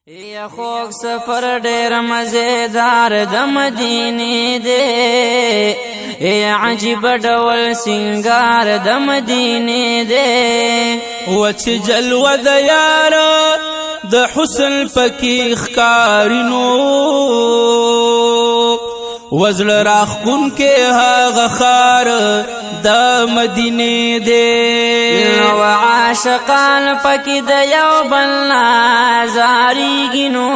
یا خوږ سفر ډېر مزیدار د مدینې دی یا عجیب ډول سنگار د مدینې دی و چې جلوه د یار د حسن پکې ښکارینو وزړه راښکون کې هغه ښار د مدینې دی و عاشقان پکې د یو بل نه زاریږي نو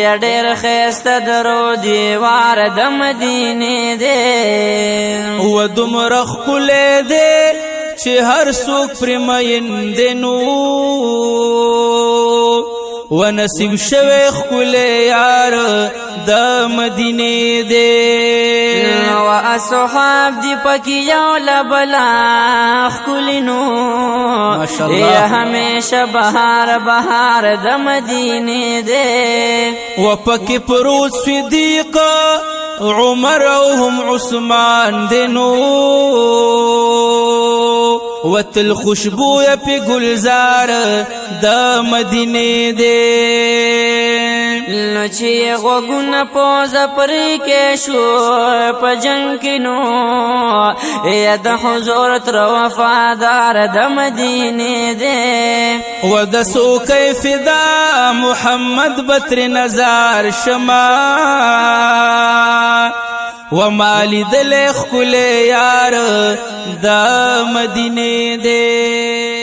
یا ډېر ښایسته درو دیوار د مدینې دی و دومره ښکلی دی چې هر څوک پرې مین دی نو و نصیب شوی ښکلی یار د مدینې دی و اصحاب دی پکی یو لبلا ښکلی نو یا همیشه بهار بهار د مدینې دی و پکې پروت صدیق عمر او هم عثمان دی نو و تل خوشبویه پی گلزار د مدینې دی نو چې غوږونه پوزه پرې کې شو په جنګ کې نو یا د حضور تر وفادار د مدینې دی و د څوکۍ فدا محمد بتر نظر شما و مالی دل ښکلی یار د مدینې دی